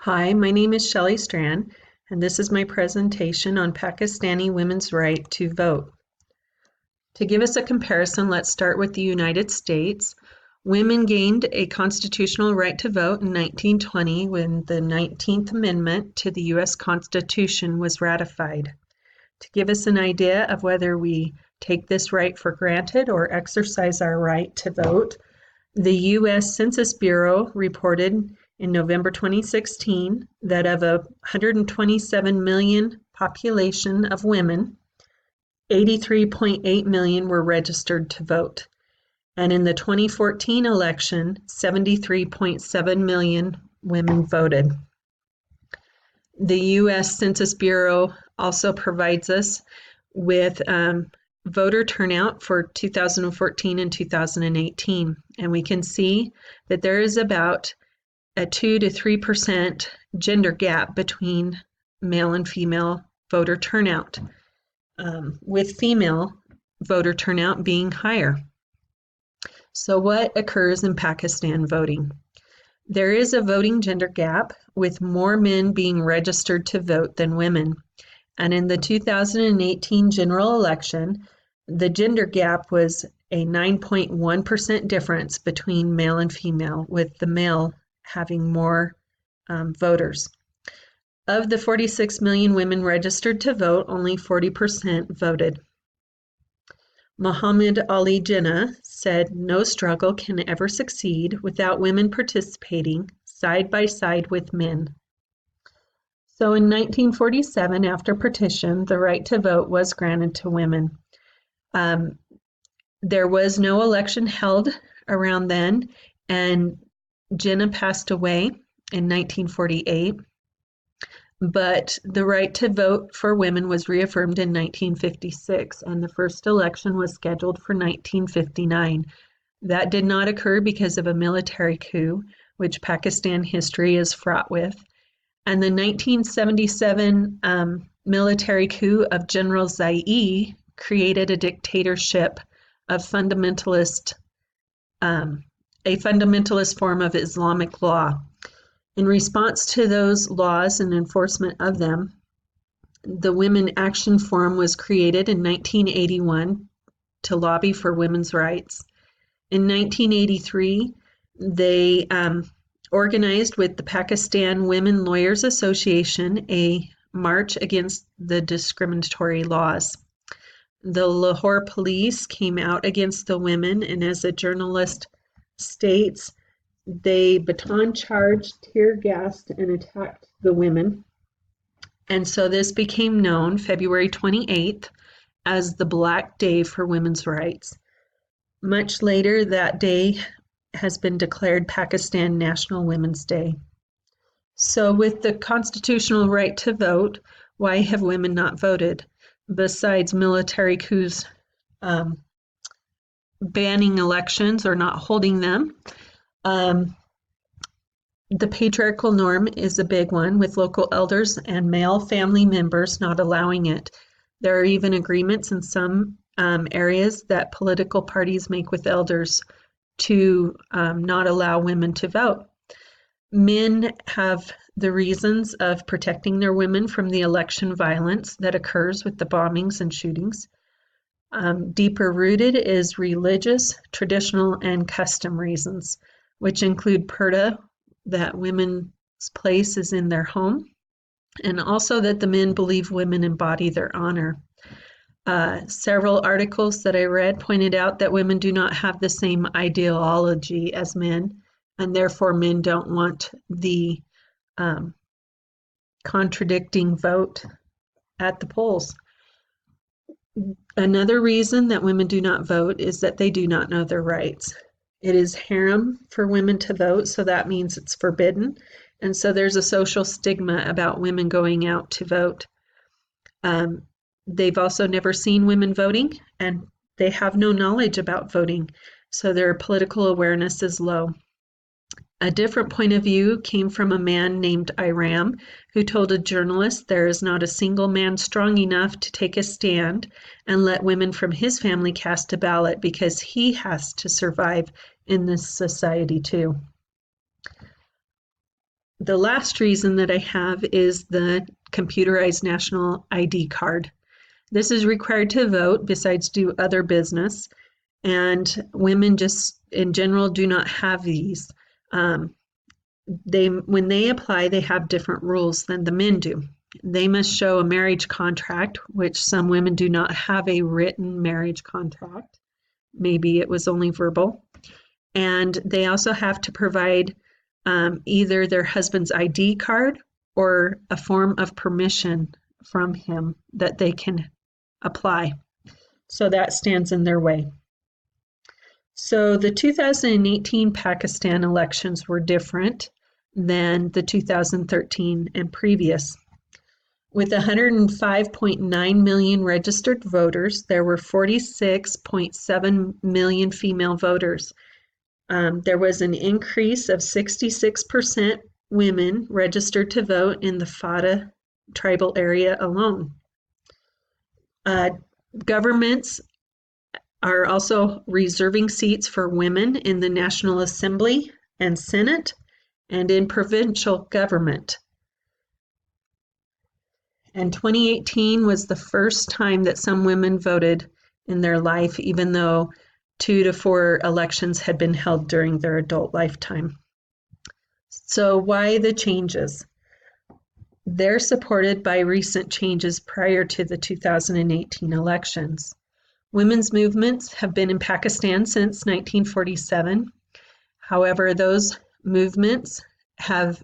Hi, my name is Shelley Strand, and this is my presentation on Pakistani women's right to vote. To give us a comparison, let's start with the United States. Women gained a constitutional right to vote in 1920 when the 19th Amendment to the U.S. Constitution was ratified. To give us an idea of whether we take this right for granted or exercise our right to vote, the U.S. Census Bureau reported in November 2016 that of a 127 million population of women, 83.8 million were registered to vote. And in the 2014 election, 73.7 million women voted. The U.S. Census Bureau also provides us with voter turnout for 2014 and 2018. And we can see that there is about a 2 to 3% gender gap between male and female voter turnout, with female voter turnout being higher. So what occurs in Pakistan voting? There is a voting gender gap, with more men being registered to vote than women. And in the 2018 general election, the gender gap was a 9.1% difference between male and female, with the male having more voters. Of the 46 million women registered to vote, only 40% voted. Muhammad Ali Jinnah said, "No struggle can ever succeed without women participating side by side with men." So in 1947, after partition, the right to vote was granted to women. There was no election held around then, and Jinnah passed away in 1948, but the right to vote for women was reaffirmed in 1956, and the first election was scheduled for 1959. That did not occur because of a military coup, which Pakistan history is fraught with. And the 1977 military coup of General Zia created a dictatorship of a fundamentalist form of Islamic law. In response to those laws and enforcement of them, the Women Action Forum was created in 1981 to lobby for women's rights. In 1983, they organized with the Pakistan Women Lawyers Association a march against the discriminatory laws. The Lahore police came out against the women, and as a journalist states, they baton charged, tear gassed, and attacked the women. And so this became known February 28th as the Black Day for Women's Rights. Much later, that day has been declared Pakistan National Women's Day. So with the constitutional right to vote, why have women not voted? Besides military coups banning elections or not holding them, the patriarchal norm is a big one, with local elders and male family members not allowing it. There are even agreements in some areas that political parties make with elders to not allow women to vote. Men have the reasons of protecting their women from the election violence that occurs with the bombings and shootings. Deeper rooted is religious, traditional, and custom reasons, which include purdah, that women's place is in their home, and also that the men believe women embody their honor. Several articles that I read pointed out that women do not have the same ideology as men, and therefore men don't want the contradicting vote at the polls. Another reason that women do not vote is that they do not know their rights. It is haram for women to vote, so that means it's forbidden. And so there's a social stigma about women going out to vote. They've also never seen women voting, and they have no knowledge about voting, so their political awareness is low. A different point of view came from a man named Iram, who told a journalist there is not a single man strong enough to take a stand and let women from his family cast a ballot, because he has to survive in this society too. the last reason that I have is the computerized national ID card. This is required to vote besides do other business, and women just in general do not have these. When they apply, they have different rules than the men do. They must show a marriage contract, which some women do not have a written marriage contract. Maybe it was only verbal. And they also have to provide either their husband's ID card or a form of permission from him that they can apply. So that stands in their way. So the 2018 Pakistan elections were different than the 2013 and previous. With 105.9 million registered voters, there were 46.7 million female voters. There was an increase of 66% women registered to vote in the Fata tribal area alone. Governments are also reserving seats for women in the National Assembly and Senate and in provincial government. And 2018 was the first time that some women voted in their life, even though 2 to 4 elections had been held during their adult lifetime. So why the changes? They're supported by recent changes prior to the 2018 elections. Women's movements have been in Pakistan since 1947. However, those movements have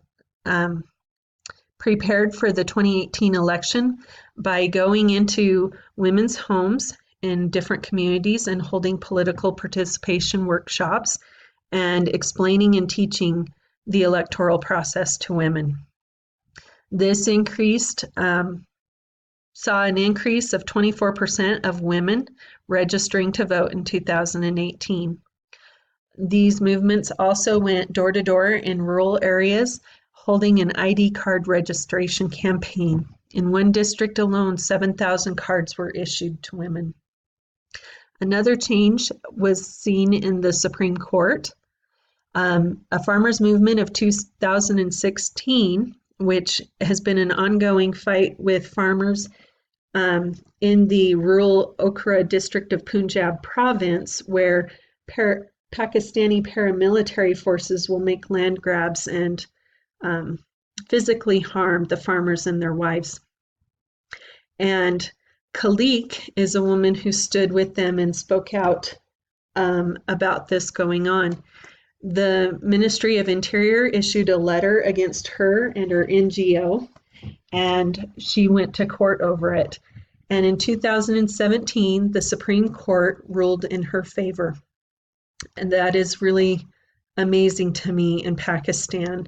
prepared for the 2018 election by going into women's homes in different communities and holding political participation workshops and explaining and teaching the electoral process to women. This saw an increase of 24% of women registering to vote in 2018. These movements also went door to door in rural areas, holding an ID card registration campaign. In one district alone, 7,000 cards were issued to women. Another change was seen in the Supreme Court. A farmers' movement of 2016, which has been an ongoing fight with farmers in the rural Okra district of Punjab province, where Pakistani paramilitary forces will make land grabs and physically harm the farmers and their wives. And Khalik is a woman who stood with them and spoke out about this going on. The Ministry of Interior issued a letter against her and her NGO, and she went to court over it. And in 2017, the Supreme Court ruled in her favor. And that is really amazing to me in Pakistan.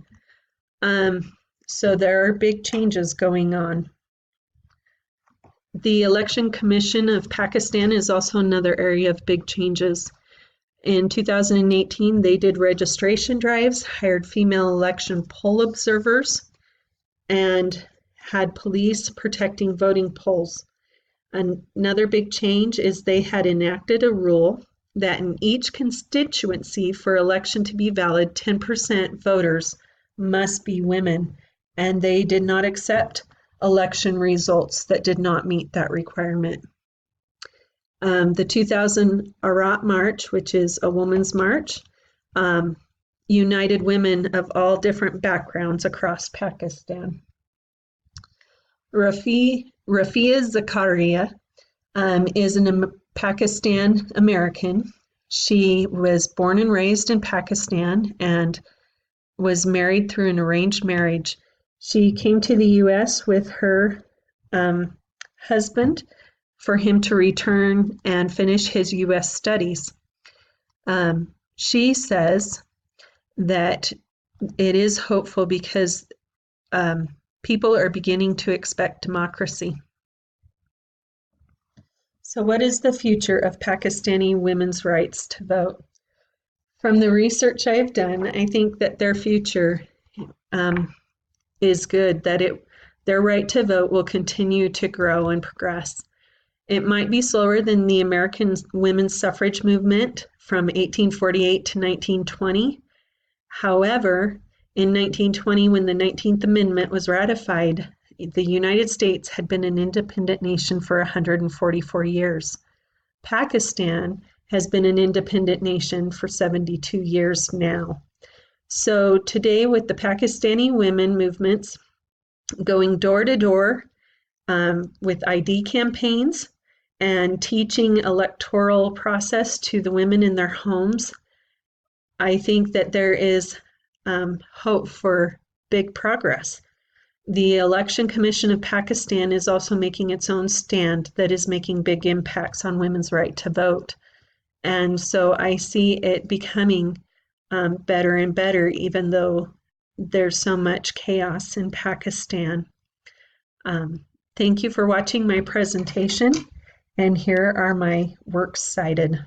So there are big changes going on. The Election Commission of Pakistan is also another area of big changes. In 2018, they did registration drives, hired female election poll observers, and had police protecting voting polls. Another big change is they had enacted a rule that in each constituency for election to be valid, 10% voters must be women, and they did not accept election results that did not meet that requirement. The 2000 Arat March, which is a women's march, united women of all different backgrounds across Pakistan. Rafia Zakaria is a Pakistan American. She was born and raised in Pakistan and was married through an arranged marriage. She came to the U.S. with her husband for him to return and finish his U.S. studies. She says that it is hopeful because people are beginning to expect democracy. So what is the future of Pakistani women's rights to vote? From the research I've done, I think that their future is good, that their right to vote will continue to grow and progress. It might be slower than the American women's suffrage movement from 1848 to 1920. However, In 1920, when the 19th Amendment was ratified, the United States had been an independent nation for 144 years. Pakistan has been an independent nation for 72 years now. So today, with the Pakistani women movements going door to door with ID campaigns and teaching electoral process to the women in their homes, I think that there is hope for big progress. The Election Commission of Pakistan is also making its own stand that is making big impacts on women's right to vote. And so I see it becoming better and better, even though there's so much chaos in Pakistan. Thank you for watching my presentation, and here are my works cited.